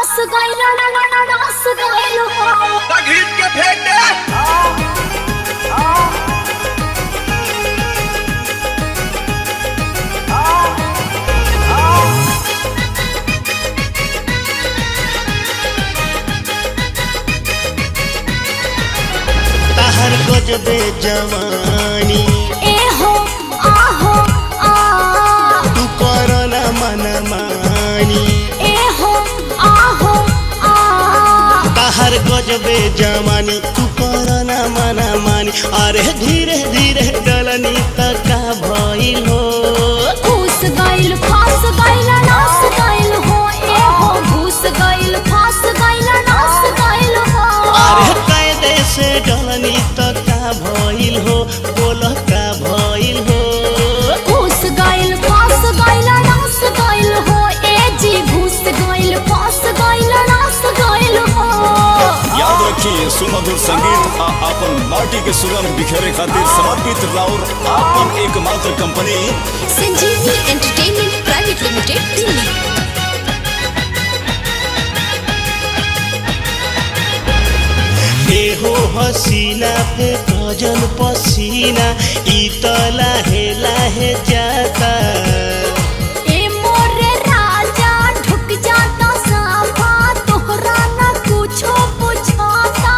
रस गइल रस गइल हो घीच के फेंक दे। ताहर गजबे जवानी ए हो आहो आ तू करना मन मानी ए हो आहो आ ताहर गजबे जवानी तू करना मन मानी अरे धीरे धीरे डलनी तक का भइल हो घुस गइल फास गइल नस गइल हो ए हो घुस गइल फास गइल नस गइल हो अरे कायदे से डलनी तक का भइल हो बोल का भइल हो घुस गइल फास गइल नस गइल हो ए जी घुस गइल फास गइल नस गइल हो याद रखिए सुमधुर संगीत आ अपन माटी के सुगंध बिखेरे खातिर समर्पित राउर अपन एकमात्र कंपनी संजीवनी एंटरटेनमेंट प्राइवेट लिमिटेड दिल्ली। हो हसीना पे गजन पसीना ई त लाहे लाहे जाता ए मोरे राजा ढुक जाता साफा तोहरा ना कुछो पूछाता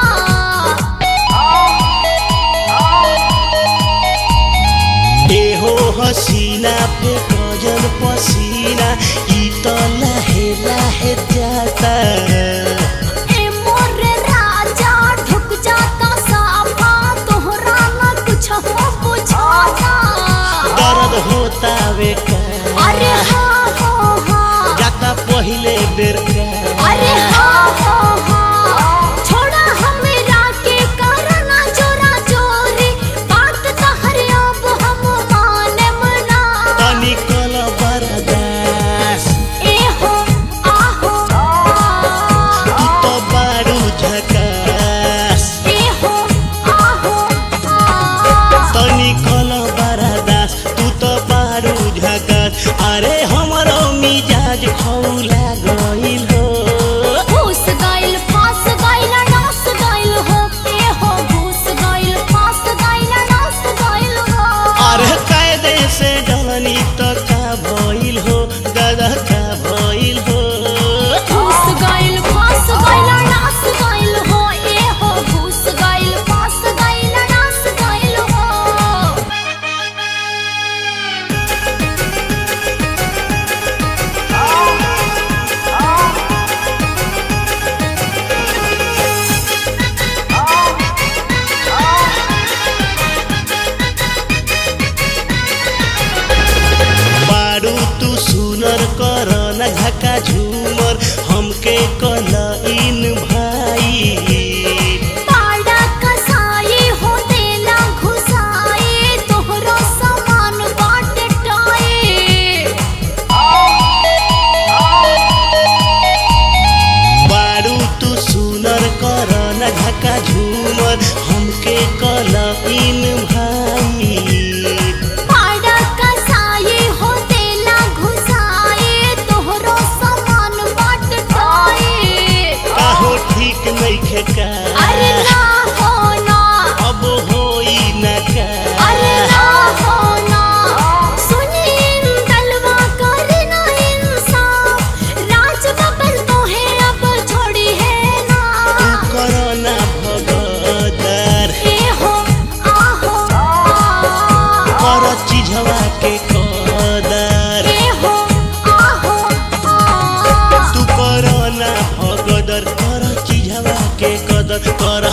हो हसीना पे गजन पसीना ई त लाहे लाहे जाता ए मोरे राजा ढुक जाता साफा तोहरा ना कुछो पूछाता दर्द होता वे का अरे हाँ हो हाँ जाता पहिले बेर का अरे हाँ हो हाँ छोड़ा हमरा के करना चोरा चोरी बात तहर अब हम माने मना तनी कल बरदास ए हो आहो तू तो बारू झकास ए हो आहो तनी कल बरदास तू तो बारू झकास अरे हमरो मिजाज खौला गइल हो घुस गइल फास गइल नस गइल हो ए हो घुस गइल फास गइल नस गइल हो अरे कायदे से डलनी तो का भइल हो दादा का भइल हो घुस गइल फास गइल नस गइल हो ए हो घुस गइल फास गइल नस गइल हो बारू तू सुनर कर न झका झूमर हमके कल इन भाई पाड़ा कसाई हो देला घुसाई तोहरो सामान बाट टाए बारू तू सुनर कर न झका झूमर हमके कल इन भाई पाड़ा कसाई हो देला घुसाई तोहरो सामान बाट टाए काहो ठीक नइखे का अरे ना हो ना अब होई न का अरे ना हो ना सुनीन दलवा करना इंसाफ राज बबल तो है अब छोड़ी है ना तू करना भगदर ए हो आहो कर चिझवा के कदर ए हो आहो तू करना भगदर कर चिझवा के कदर कर